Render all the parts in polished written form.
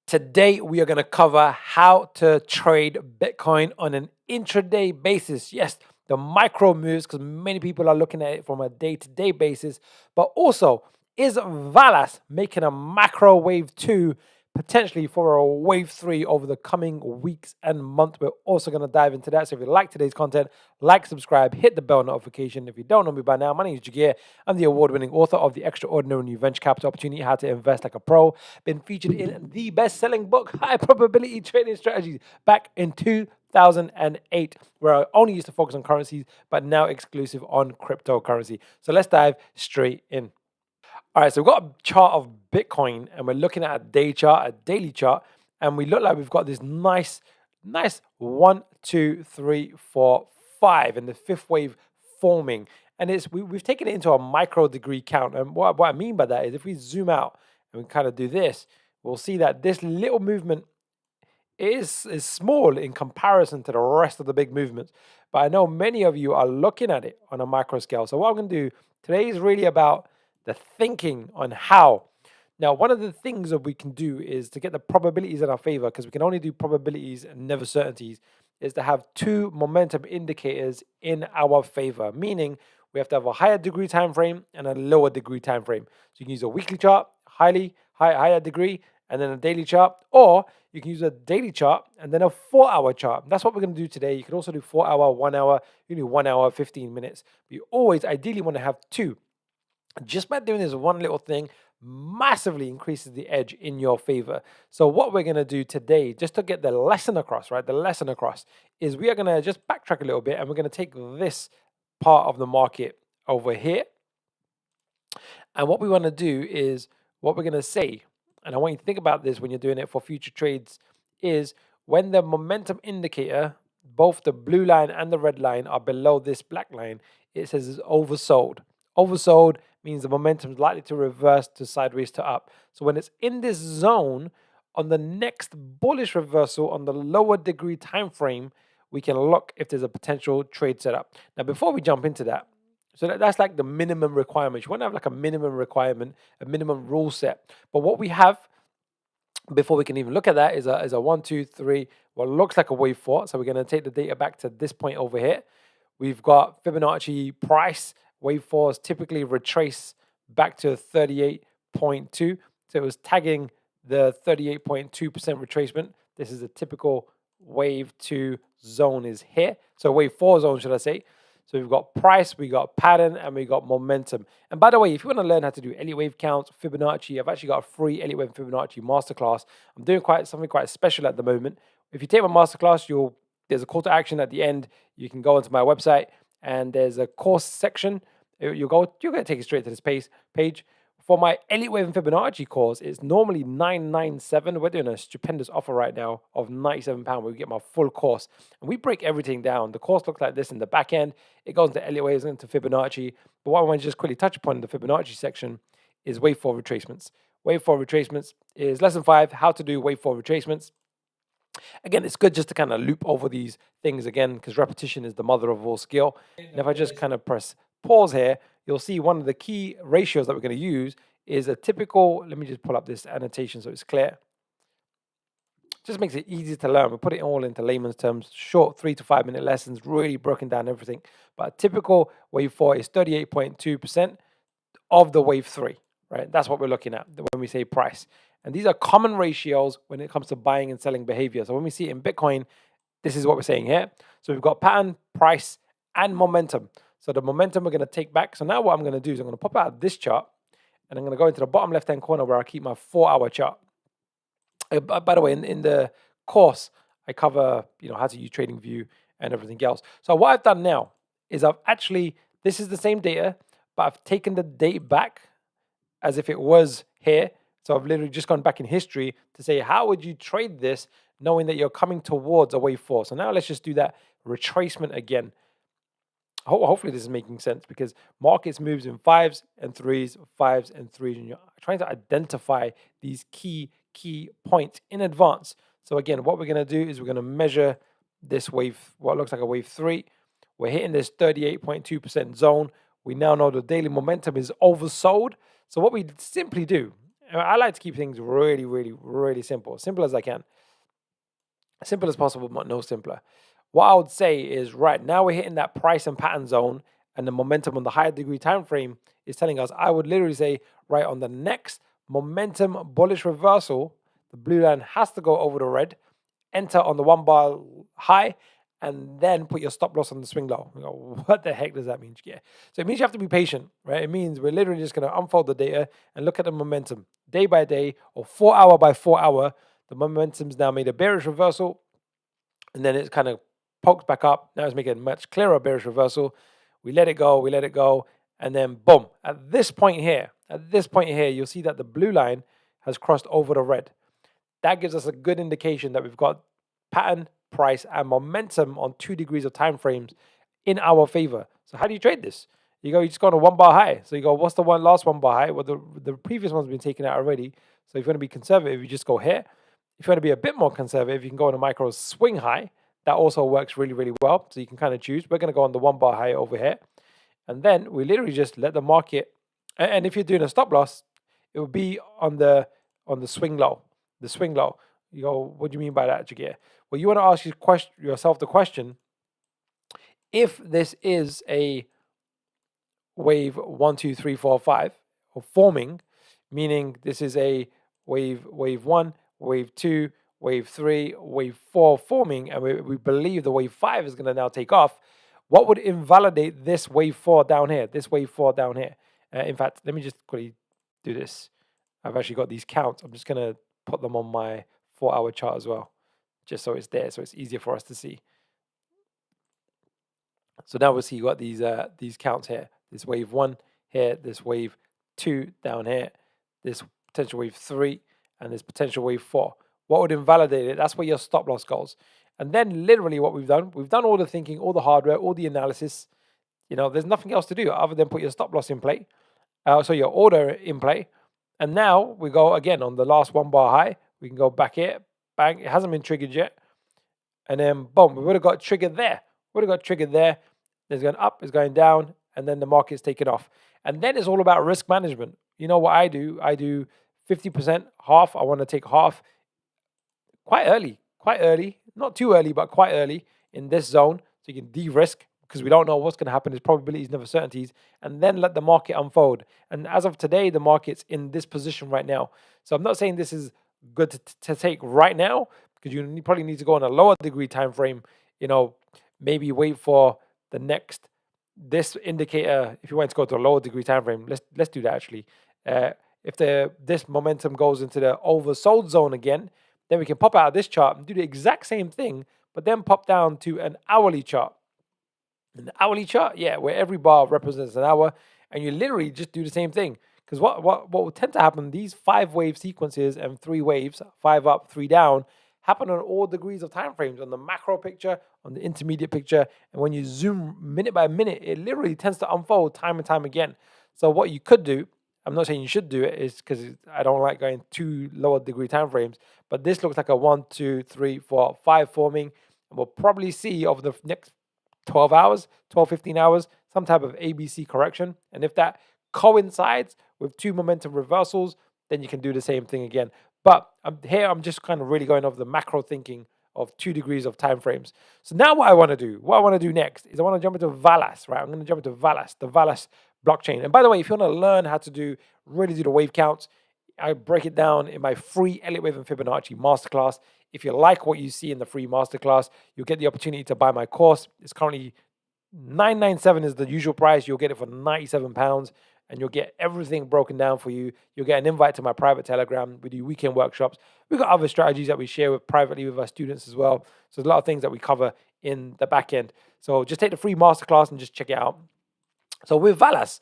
Today, we are going to cover how to trade Bitcoin on an intraday basis. Yes, the micro moves, because many people are looking at it from a day to day basis. But also, is Velas making a macro wave 2 potentially for a wave 3 over the coming weeks and months? We're also going to dive into that. So if you like today's content, like, subscribe, hit the bell notification. If you don't know me by now, my name is Jagir. I'm the award-winning author of The Extraordinary New Venture Capital Opportunity, How to Invest Like a Pro. Been featured in the best-selling book, High Probability Trading Strategies, back in 2008, where I only used to focus on currencies, but now exclusive on cryptocurrency. So let's dive straight in. All right, so we've got a chart of Bitcoin, and we're looking at a day chart, a daily chart, and we look like we've got this nice 1, 2, 3, 4, 5, and the fifth wave forming. And we've taken it into a micro degree count. And what I mean by that is if we zoom out and we kind of do this, we'll see that this little movement is small in comparison to the rest of the big movements. But I know many of you are looking at it on a micro scale. So what I'm going to do today is really about the thinking on how. Now, one of the things that we can do is to get the probabilities in our favor, because we can only do probabilities and never certainties, is to have two momentum indicators in our favor, meaning we have to have a higher degree time frame and a lower degree time frame. So you can use a weekly chart, higher degree, and then a daily chart, or you can use a daily chart and then a 4-hour chart. That's what we're going to do today. You can also do 4-hour, 1 hour, you do 1 hour, 15 minutes. But you always ideally want to have two. Just by doing this one little thing massively increases the edge in your favor. So what we're going to do today, just to get the lesson across, right? The lesson across is we are going to just backtrack a little bit, and we're going to take this part of the market over here. And what we want to do is what we're going to say, and I want you to think about this when you're doing it for future trades, is when the momentum indicator, both the blue line and the red line are below this black line, it says it's oversold. Oversold means the momentum is likely to reverse to sideways to up. So when it's in this zone, on the next bullish reversal on the lower degree time frame, we can look if there's a potential trade setup. Now, before we jump into that, so that's like the minimum requirement. You want to have like a minimum requirement, a minimum rule set. But what we have before we can even look at that is a 1, 2, 3, what looks like a wave 4. So we're going to take the data back to this point over here. We've got Fibonacci price. Wave 4s typically retrace back to 38.2. So it was tagging the 38.2% retracement. This is a typical wave 2 zone is here. So wave 4 zone, should I say. So we've got price, we got pattern, and we got momentum. And by the way, if you want to learn how to do Elliott wave counts, Fibonacci, I've actually got a free Elliott wave Fibonacci masterclass. I'm doing something quite special at the moment. If you take my masterclass, there's a call to action at the end. You can go onto my website, and there's a course section. You're going to take it straight to this page. For my Elliott Wave and Fibonacci course, it's normally $997. We're doing a stupendous offer right now of £97 where we get my full course. And we break everything down. The course looks like this in the back end. It goes into Elliott Waves, into Fibonacci. But what I want to just quickly touch upon in the Fibonacci section is wave 4 retracements. Wave 4 retracements is lesson 5, how to do wave 4 retracements. Again, it's good just to kind of loop over these things again, because repetition is the mother of all skill. And if I just kind of press pause here, you'll see one of the key ratios that we're going to use is a typical, let me just pull up this annotation so it's clear. Just makes it easy to learn. We put it all into layman's terms, short 3 to 5 minute lessons, really broken down everything. But a typical wave 4 is 38.2% of the wave 3, right? That's what we're looking at when we say price. And these are common ratios when it comes to buying and selling behavior. So when we see it in Bitcoin, this is what we're saying here. So we've got pattern, price, and momentum. So the momentum we're going to take back. So now what I'm going to do is I'm going to pop out this chart, and I'm going to go into the bottom left-hand corner where I keep my 4-hour chart. By the way, in the course, I cover how to use TradingView and everything else. So what I've done now is this is the same data, but I've taken the date back as if it was here. So I've literally just gone back in history to say, how would you trade this knowing that you're coming towards a wave 4? So now let's just do that retracement again. Hopefully this is making sense, because markets moves in 5s and 3s, 5s and 3s, and you're trying to identify these key points in advance. So again, what we're going to do is we're going to measure this wave, what looks like a wave 3. We're hitting this 38.2% zone. We now know the daily momentum is oversold. So what we simply do, I like to keep things really, really, really simple. Simple as I can. Simple as possible, but no simpler. What I would say is, right now we're hitting that price and pattern zone, and the momentum on the higher degree time frame is telling us, I would literally say, right on the next momentum bullish reversal, the blue line has to go over the red, enter on the 1 bar high, and then put your stop loss on the swing low. You go, what the heck does that mean? Yeah. So it means you have to be patient, right? It means we're literally just going to unfold the data and look at the momentum day by day or 4 hour by 4 hour. The momentum's now made a bearish reversal, and then it's kind of poked back up. Now it's making a much clearer bearish reversal. We let it go, and then boom. At this point here, you'll see that the blue line has crossed over the red. That gives us a good indication that we've got pattern, price, and momentum on 2 degrees of time frames in our favor. So how do you trade this? You just go on a 1 bar high. So you go, what's the last 1 bar high? Well, the previous one's been taken out already. So if you want to be conservative, you just go here. If you want to be a bit more conservative, you can go on a micro swing high. That also works really, really well. So you can kind of choose. We're going to go on the 1 bar high over here. And then we literally just let the market, and if you're doing a stop loss, it will be on the swing low. The swing low. You go, what do you mean by that, Jagir? Well, you want to ask yourself the question, if this is a wave 1, 2, 3, 4, 5, or forming, meaning this is a wave 1, wave 2, wave 3, wave 4 forming, and we believe the wave 5 is going to now take off, what would invalidate this wave 4 down here? In fact, let me just quickly do this. I've actually got these counts. I'm just going to put them on my 4-hour chart as well, just so it's there, so it's easier for us to see. So now we'll see you got these counts here. This wave 1 here, this wave 2 down here, this potential wave 3, and this potential wave 4. What would invalidate it? That's where your stop loss goes. And then literally what we've done all the thinking, all the hardware, all the analysis. There's nothing else to do other than put your stop loss in play. So your order in play. And now we go again on the last 1 bar high. We can go back here, bang. It hasn't been triggered yet. And then boom, we would have got triggered there. It's going up, it's going down, and then the market's taken off. And then it's all about risk management. You know what I do? I do 50%, half. I want to take half quite early, not too early, but quite early in this zone. So you can de-risk, because we don't know what's going to happen. There's probabilities, never certainties, and then let the market unfold. And as of today, the market's in this position right now. So I'm not saying this is good to take right now, because you probably need to go on a lower degree time frame. Maybe wait for the next this indicator. If you want to go to a lower degree time frame, let's do that actually. If this momentum goes into the oversold zone again, then we can pop out of this chart and do the exact same thing, but then pop down to an hourly chart. An hourly chart, yeah, where every bar represents an hour, and you literally just do the same thing. Because what will tend to happen, these 5-wave sequences and 3 waves, 5 up, 3 down, happen on all degrees of time frames, on the macro picture, on the intermediate picture, and when you zoom minute by minute, it literally tends to unfold time and time again. So what you could do, I'm not saying you should do it, is because I don't like going too lower degree time frames, but this looks like a 1, 2, 3, 4, 5 forming, and we'll probably see over the next 12 hours, 12, 15 hours, some type of ABC correction. And if that coincides with 2 momentum reversals, then you can do the same thing again. But I'm just kind of really going over the macro thinking of 2 degrees of time frames. So now what I want to do next is I want to jump into Velas, right? I'm going to jump into Velas, the Velas blockchain. And by the way, if you want to learn how to really do the wave counts, I break it down in my free Elliott Wave and Fibonacci Masterclass. If you like what you see in the free Masterclass, you'll get the opportunity to buy my course. It's currently $997 is the usual price. You'll get it for £97, and you'll get everything broken down for you. You'll get an invite to my private Telegram. We do weekend workshops. We've got other strategies that we share privately with our students as well. So there's a lot of things that we cover in the back end. So just take the free Masterclass and just check it out. So with Velas,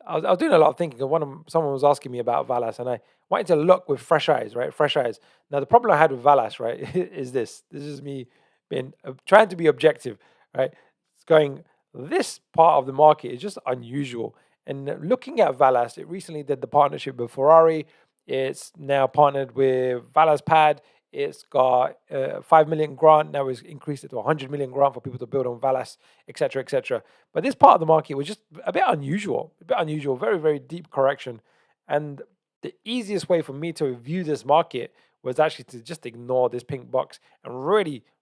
I was doing a lot of thinking. Someone was asking me about Velas, and I wanted to look with fresh eyes, right? Fresh eyes. Now, the problem I had with Velas, right, is this. This is me being trying to be objective, right? It's going, this part of the market is just unusual. And looking at Velas, it recently did the partnership with Ferrari. It's now partnered with Velas Pad. It's got 5 million grant. Now it's increased it to 100 million grant for people to build on Velas, etc., etc. But this part of the market was just a bit unusual, very, very deep correction. And the easiest way for me to view this market was actually to just ignore this pink box and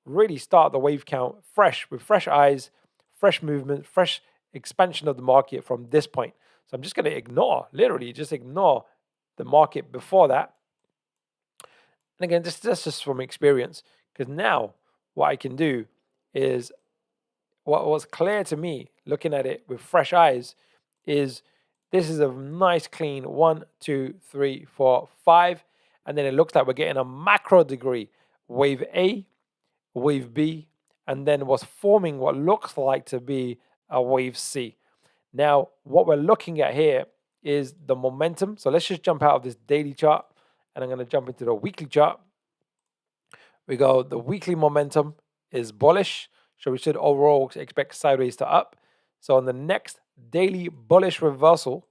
really start the wave count fresh, with fresh eyes, fresh movement, fresh expansion of the market from this point. So I'm just going to ignore, literally just ignore the market before that. And again, that's just from experience, because now what I can do is, what was clear to me looking at it with fresh eyes is, this is a nice clean 1, 2, 3, 4, 5. And then it looks like we're getting a macro degree, wave A, wave B, and then what's forming what looks like to be a wave C. Now, what we're looking at here is the momentum. So let's just jump out of this daily chart, and I'm going to jump into the weekly chart. We go, the weekly momentum is bullish, so we should overall expect sideways to up. So on the next daily bullish reversal,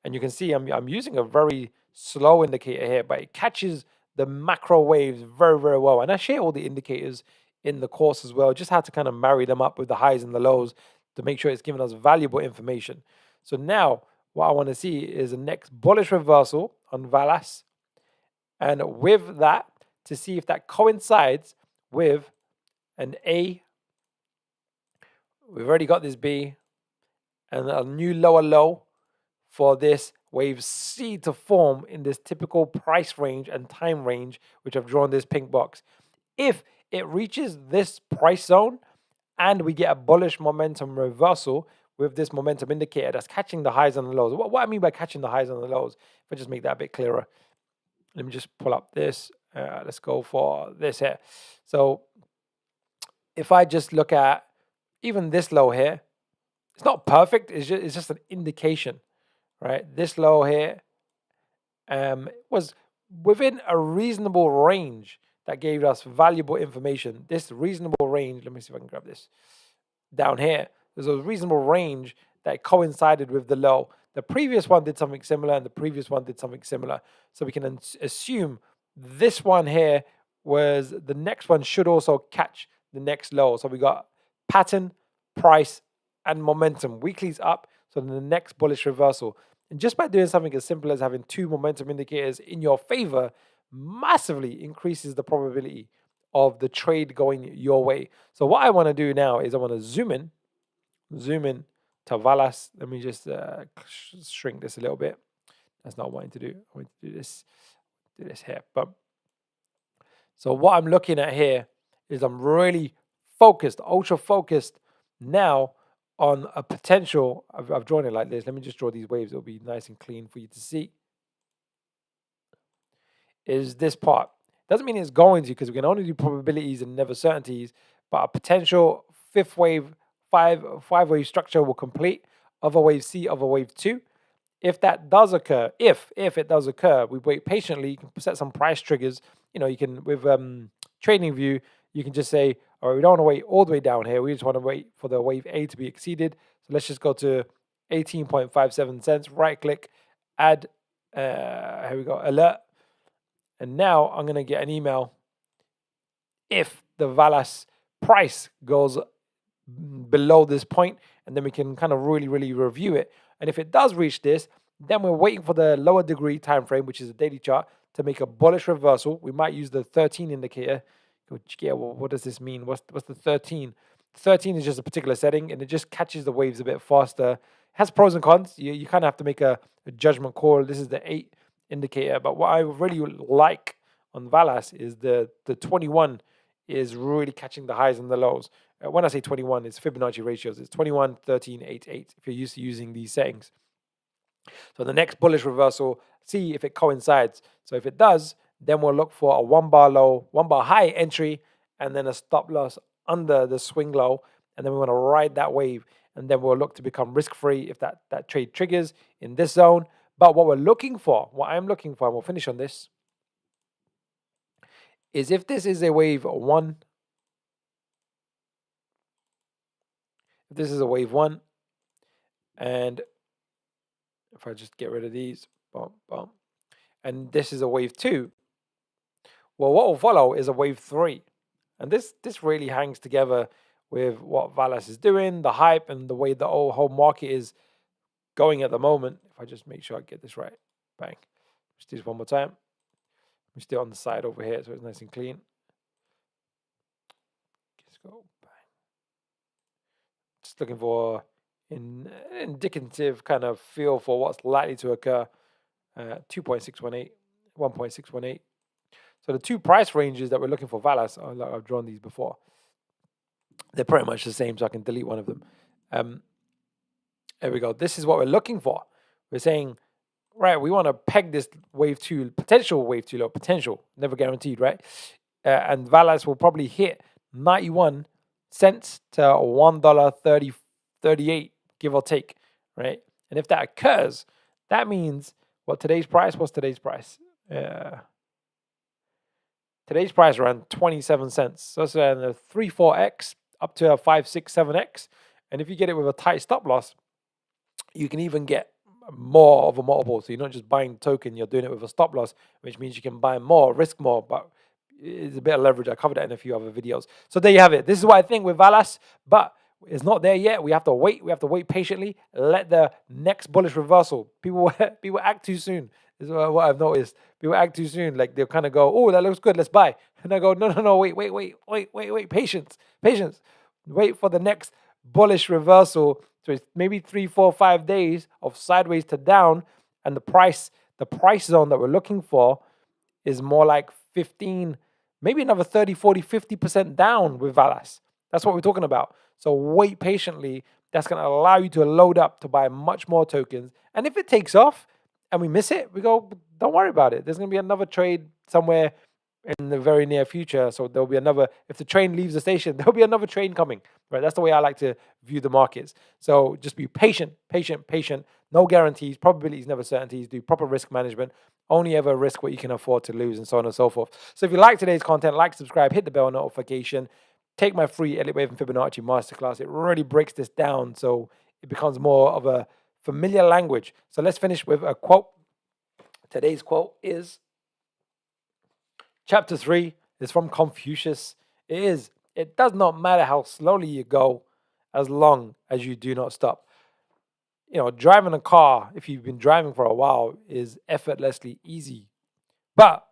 and you can see I'm using a very slow indicator here, but it catches the macro waves very well. And I share all the indicators in the course as well, just how to kind of marry them up with the highs and the lows to make sure it's giving us valuable information. So now what I want to see is the next bullish reversal on Velas, and with that, to see if that coincides with an A. We've already got this B, and a new lower low for this wave C to form in this typical price range and time range, which I've drawn this pink box. If it reaches this price zone and we get a bullish momentum reversal with this momentum indicator that's catching the highs and the lows. What I mean by catching the highs and the lows, if I just make that a bit clearer, let me just pull up this. Let's go for this here. So if I just look at even this low here, it's not perfect. It's just an indication, right? This low here was within a reasonable range that gave us valuable information. This reasonable range, let me see if I can grab this down here. There's a reasonable range that coincided with the low. The previous one did something similar, and the previous one did something similar. So we can assume this one here was, the next one should also catch the next low. So we got pattern, price, and momentum. Weekly's up, so then the next bullish reversal. And just by doing something as simple as having 2 momentum indicators in your favor massively increases the probability of the trade going your way. So what I want to do now is I want to zoom in to Velas. Let me just shrink this a little bit. That's not what I want to do. I want to do this here. But so what I'm looking at here is I'm really focused, ultra focused now on a potential. I've drawn it like this. Let me just draw these waves. It'll be nice and clean for you to see. Is this part. Doesn't mean it's going to, because we can only do probabilities and never certainties, but a potential 5th wave, five wave structure will complete, other wave C, other wave 2. If that does occur, if it does occur, we wait patiently. You can set some price triggers. You know, you can, with trading view, you can just say, all right, we don't want to wait all the way down here. We just want to wait for the wave A to be exceeded. So let's just go to 18.57 cents, right click, add, here we go, alert. And now I'm going to get an email if the Velas price goes below this point, and then we can kind of really review it. And if it does reach this, then we're waiting for the lower degree time frame, which is a daily chart, to make a bullish reversal. We might use the 13 indicator. Yeah, well, what does this mean? What's the 13? 13 is just a particular setting, and it just catches the waves a bit faster. It has pros and cons. You kind of have to make a judgment call. This is the 8 indicator, but what I really like on Velas is the 21 is really catching the highs and the lows. When I say 21, it's Fibonacci ratios. It's 21, 13, 8, 8, if you're used to using these settings. So the next bullish reversal, see if it coincides. So if it does, then we'll look for a 1 bar low, 1 bar high entry, and then a stop loss under the swing low. And then we want to ride that wave. And then we'll look to become risk-free if that trade triggers in this zone. But what we're looking for, what I'm looking for, and we'll finish on this, is if this is a wave 1, if this is a wave 1, and if I just get rid of these, boom, boom, and this is a wave 2, well, what will follow is a wave 3. And this really hangs together with what Velas is doing, the hype, and the way the whole market is going at the moment. If I just make sure I get this right, bang. Let's do this one more time. We still on the side over here, so it's nice and clean. Let's go. Just looking for an indicative kind of feel for what's likely to occur. 2.618, 1.618. So the two price ranges that we're looking for Velas, I've drawn these before. They're pretty much the same, so I can delete one of them. There we go. This is what we're looking for. We're saying, right, we want to peg this wave 2, potential wave 2 low, potential, never guaranteed, right? And Velas will probably hit 91 cents to $1.38, give or take, right? And if that occurs, that means what today's price? What's today's price? Today's price around 27 cents. So it's a 3-4x up to a 5-6-7x. And if you get it with a tight stop loss, you can even get more of a multiple. So you're not just buying token, you're doing it with a stop loss, which means you can buy more, risk more, but it's a bit of leverage. I covered that in a few other videos. So there you have it. This is what I think with Velas, but it's not there yet. We have to wait. We have to wait patiently. Let the next bullish reversal. People act too soon. This is what I've noticed. People act too soon. Like they'll kind of go, oh, that looks good. Let's buy. And I go, no, wait. Patience. Wait for the next bullish reversal. So it's maybe 3, 4, 5 days of sideways to down. And the price zone that we're looking for is more like 15, maybe another 30, 40, 50% down with Velas. That's what we're talking about. So wait patiently. That's going to allow you to load up to buy much more tokens. And if it takes off and we miss it, we go, don't worry about it. There's going to be another trade somewhere in the very near future. So there'll be another, if the train leaves the station, there'll be another train coming, right? That's the way I like to view the markets. So just be patient. No guarantees, probabilities, never certainties. Do proper risk management. Only ever risk what you can afford to lose, and so on and so forth. So if you like today's content, like, subscribe, hit the bell notification. Take my free Elliott Wave and Fibonacci Masterclass. It really breaks this down so it becomes more of a familiar language. So let's finish with a quote. Today's quote is Chapter 3 is from Confucius. It does not matter how slowly you go as long as you do not stop. Driving a car, if you've been driving for a while, is effortlessly easy. But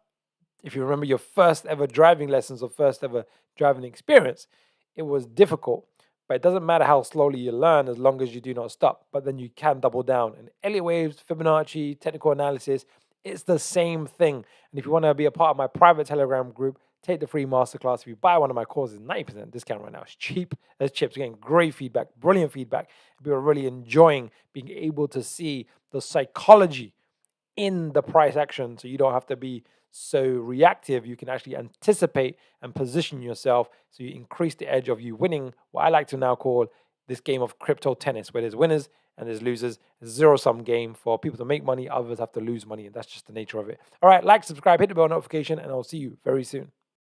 if you remember your first ever driving lessons or first ever driving experience, it was difficult. But it doesn't matter how slowly you learn as long as you do not stop. But then you can double down. And Elliott Waves, Fibonacci, technical analysis, it's the same thing. And if you want to be a part of my private Telegram group, take the free masterclass. If you buy one of my courses, 90% discount right now. It's cheap as chips. You're getting great feedback, brilliant feedback. People are really enjoying being able to see the psychology in the price action, so you don't have to be so reactive. You can actually anticipate and position yourself so you increase the edge of you winning what I like to now call this game of crypto tennis, where there's winners and there's losers. It's a zero-sum game for people to make money, others have to lose money, and that's just the nature of it. All right, like, subscribe, hit the bell notification, and I'll see you very soon.